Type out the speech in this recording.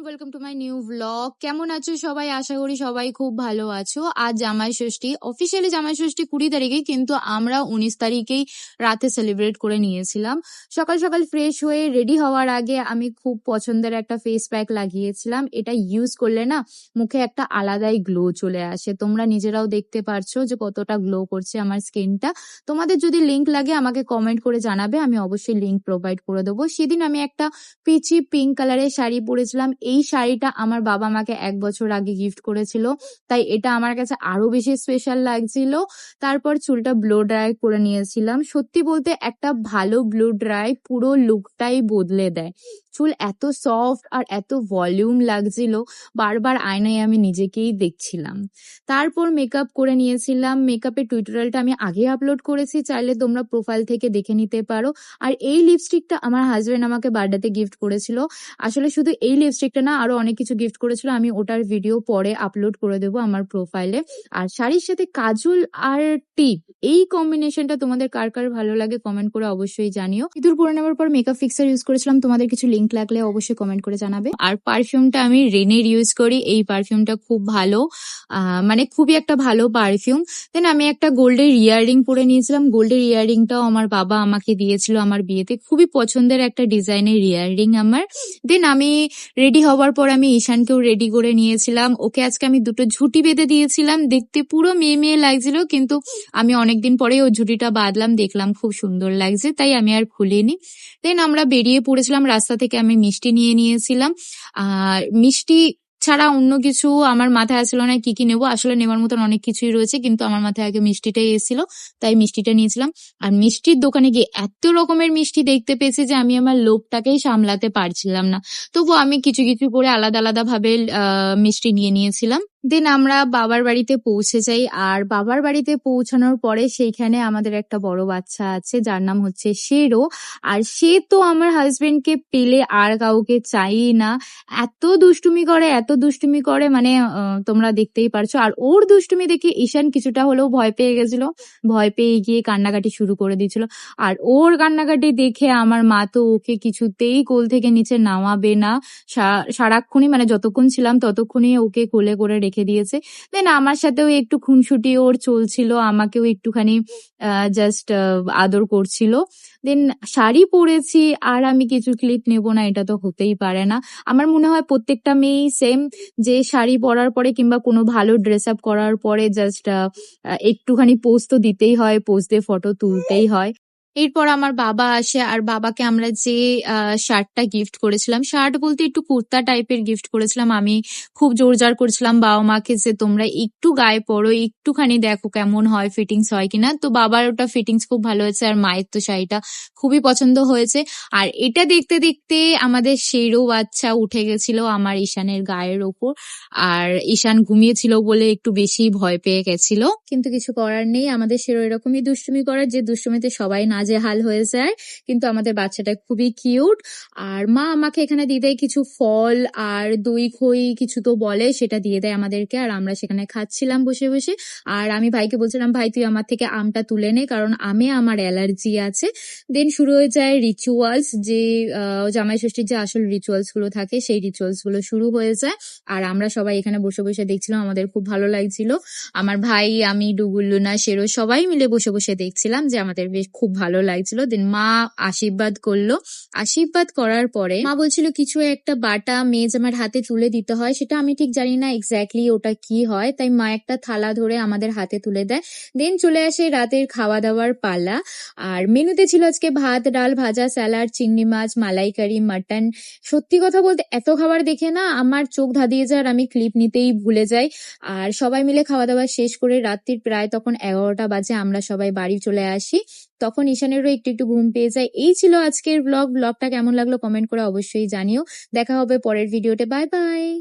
Welcome to my new vlog. কেমন আছো সবাই? আশা করি সবাই খুব ভালো আছো। আজ জামাই ষষ্ঠী, অফিসিয়ালি জামাই ষষ্ঠী 20 তারিখে, কিন্তু আমরা 19 তারিখেই রাতে সেলিব্রেট করে নিয়েছিলাম। সকাল সকাল ফ্রেশ হয়ে রেডি হওয়ার আগে আমি খুব পছন্দের একটা ফেস প্যাক লাগিয়েছিলাম। এটা ইউজ করলে না মুখে একটা আলাদাই গ্লো চলে আসে। তোমরা নিজেরাও দেখতে পারছো যে কতটা গ্লো করছে আমার স্কিনটা। তোমাদের যদি লিংক লাগে আমাকে কমেন্ট করে জানাবে, আমি অবশ্যই লিংক প্রোভাইড করে দেবো। সেদিন আমি একটা পিচি পিঙ্ক কালারের শাড়ি পরেছিলাম। এই শাড়িটা আমার বাবা আমাকে 1 বছর আগে গিফট করেছিল, তাই এটা আমার কাছে আরো বেশি স্পেশাল লাগছিল। তারপর চুলটা ব্লো ড্রাই করে নিয়েছিলাম। সত্যি বলতে একটা ভালো ব্লো ড্রাই পুরো লুকটাই বদলে দেয়। চুল এত সফট আর এত ভলিউম লাগছিল, বারবার আয়নায় আমি নিজেকেই দেখছিলাম। তারপর মেকআপ করে নিয়েছিলাম। মেকআপের টিউটোরিয়ালটা আমি আগে আপলোড করেছি, চাইলে তোমরা প্রোফাইল থেকে দেখে নিতে পারো। আর এই লিপস্টিকটা আমার হাজবেন্ড আমাকে বার্থডেতে গিফট করেছিল। আসলে শুধু এই লিপস্টিকটা না, আরো অনেক কিছু গিফট করেছিল। আমি ওটার ভিডিও পরে আপলোড করে দেবো আমার প্রোফাইলে। আর শাড়ির সাথে কাজল আর টিপ, এই কম্বিনেশনটা তোমাদের কার কার ভালো লাগে কমেন্ট করে অবশ্যই জানিও। ইঁদুর পরে নেওয়ার পর মেকআপ ফিক্সার ইউজ করেছিলাম, তোমাদের কিছু লিংক লাগলে অবশ্যই কমেন্ট করে জানাবে। আর পারফিউমটা আমি রেনের ইউজ করি। এই পারফিউমটা খুব ভালো, মানে খুবই একটা ভালো পারফিউম। দেন আমি একটা গোল্ডের ইয়াররিং পরে নিয়েছিলাম। গোল্ডের ইয়াররিংটাও আমার বাবা আমাকে দিয়েছিল আমার বিয়েতে। খুবই পছন্দের একটা ডিজাইনের ইয়াররিং আমার। দেন আমি রেডি হওয়ার পর আমি ঈশানকেও রেডি করে নিয়েছিলাম। ওকে আজকে আমি দুটো ঝুঁটি বেঁধে দিয়েছিলাম, দেখতে পুরো মেয়ে মেয়ে লাগছিল, কিন্তু আমি অনেকদিন পরে ওই ঝুঁটিটা বাঁধলাম, দেখলাম খুব সুন্দর লাগছে, তাই আমি আর খুলিনি। দেন আমরা বেরিয়ে পড়েছিলাম। রাস্তা থেকে আমি মিষ্টি নিয়ে নিয়েছিলাম। আর মিষ্টি ছাড়া অন্য কিছু আমার মাথায় আসছিল না কি কি নেবো। আসলে নেওয়ার মতন অনেক কিছুই রয়েছে, কিন্তু আমার মাথায় আগে মিষ্টিটাই এসেছিল, তাই মিষ্টিটা নিয়েছিলাম। আর মিষ্টির দোকানে গিয়ে এত রকমের মিষ্টি দেখতে পেয়েছি যে আমি আমার লোভটাকেই সামলাতে পারছিলাম না। তবু আমি কিছু কিছু করে আলাদা আলাদা ভাবে মিষ্টি নিয়ে নিয়েছিলাম। দেন আমরা বাবার বাড়িতে পৌঁছে যাই। আর বাবার বাড়িতে পৌঁছানোর পরে সেইখানে আমাদের একটা বড় বাচ্চা আছে যার নাম হচ্ছে শেরো। আর সে তো আমার হাজবেন্ডকে পেলে আর কাউকে চাই না। এত দুষ্টুমি করে, এত দুষ্টুমি করে, মানে তোমরা দেখতেই পারছো। আর ওর দুষ্টুমি দেখে ঈশান কিছুটা হলেও ভয় পেয়ে গেছিল। ভয় পেয়ে গিয়ে কান্নাকাটি শুরু করে দিয়েছিল। আর ওর কান্নাকাটি দেখে আমার মা তো ওকে কিছুতেই কোল থেকে নিচে নামাবে না। সারাক্ষণই, মানে যতক্ষণ ছিলাম ততক্ষণই ওকে কোলে করে রেখে দিয়েছে। দেন আমার সাথেও একটু খুনসুটি ওর চলছিল, আমাকেও একটুখানি জাস্ট আদর করছিল। দেন শাড়ি পরেছি, আর আমি কিছু ক্লিপ নেব না এটা তো হতেই পারে না। আমার মনে হয় প্রত্যেকটা মেয়েই সেম, যে শাড়ি পরার পরে কিংবা কোনো ভালো ড্রেস আপ করার পরে জাস্ট একটুখানি পোজ তো দিতেই হয়, পোজ দিয়ে ফটো তুলতেই হয়। এরপর আমার বাবা আসে, আর বাবাকে আমরা যে শার্টটা গিফট করেছিলাম, শার্ট বলতে একটু কুর্তা টাইপের গিফট করেছিলাম। আমি খুব জোরজার করছিলাম বাবা মাকে যে তোমরা একটু গায়ে পরো, একটুখানি দেখো কেমন হয়, ফিটিংস হয় কিনা। তো বাবার ওটা ফিটিংস খুব ভালো হয়েছে, আর মায়ের তো শাড়িটা খুবই পছন্দ হয়েছে। আর এটা দেখতে দেখতে আমাদের শেরো বাচ্চা উঠে গেছিল আমার ঈশানের গায়ের ওপর। আর ঈশান ঘুমিয়েছিল বলে একটু বেশি ভয় পেয়ে গেছিল, কিন্তু কিছু করার নেই। আমাদের শেরো এরকমই দুষ্টুমি করার, যে দুষ্টুমিতে সবাই নাজেহাল হয়ে যায়। কিন্তু আমাদের বাচ্চাটা খুবই কিউট। আর মা আমাকে এখানে দিয়ে দেয় কিছু ফল আর দই খই কিছু তো বলে, সেটা দিয়ে দেয় আমাদেরকে। আর আমরা সেখানে খাচ্ছিলাম বসে বসে। আর আমি ভাইকে বলছিলাম, ভাই তুই আমার থেকে আমটা তুলে নে, কারণ আমে আমার অ্যালার্জি আছে। দেন শুরু হয়ে যায় রিচুয়ালস, যে জামাই ষষ্ঠীর যে আসল রিচুয়ালস গুলো থাকে সেই রিচুয়ালস গুলো শুরু হয়ে যায়। আর আমরা সবাই এখানে বসে বসে দেখছিলাম, আমাদের খুব ভালো লাগছিল। আমার ভাই, আমি, ডুগুল্লুনা, শেরো সবাই মিলে বসে বসে দেখছিলাম, যে আমাদের বেশ খুব ভালো লাগছিল। দেন মা আশীর্বাদ করলো। আশীর্বাদ করার পরে মা বলছিল কিছু একটা বাটা মেজ আমার হাতে তুলে দিতে হয়, সেটা আমি ঠিক জানি না এক্স্যাক্টলি ওটা কি হয়। তাই মা একটা থালা ধরে আমাদের হাতে তুলে দেয়। দেন চলে আসে রাতের খাওয়া দাওয়ার পালা। আর মেনুতে ছিল আজকে ভাত, ডাল, ভাজা, স্যালাড, চিংড়ি মাছ, মালাইকারি, মাটন। সত্যি কথা বলতে এত খাবার দেখে না আমার চোখ ধাঁধিয়ে যায়, আর আমি ক্লিপ নিতেই ভুলে যাই। আর সবাই মিলে খাওয়া দাওয়া শেষ করে রাত্রির প্রায় তখন 11টা বাজে আমরা সবাই বাড়ি চলে আসি। তখন ঈশানেরও একটু একটু ঘুম পেয়ে যায়। এই ছিল আজকের ব্লগটা কেমন লাগলো কমেন্ট করে অবশ্যই জানিও। দেখা হবে পরের ভিডিওতে। Bye bye.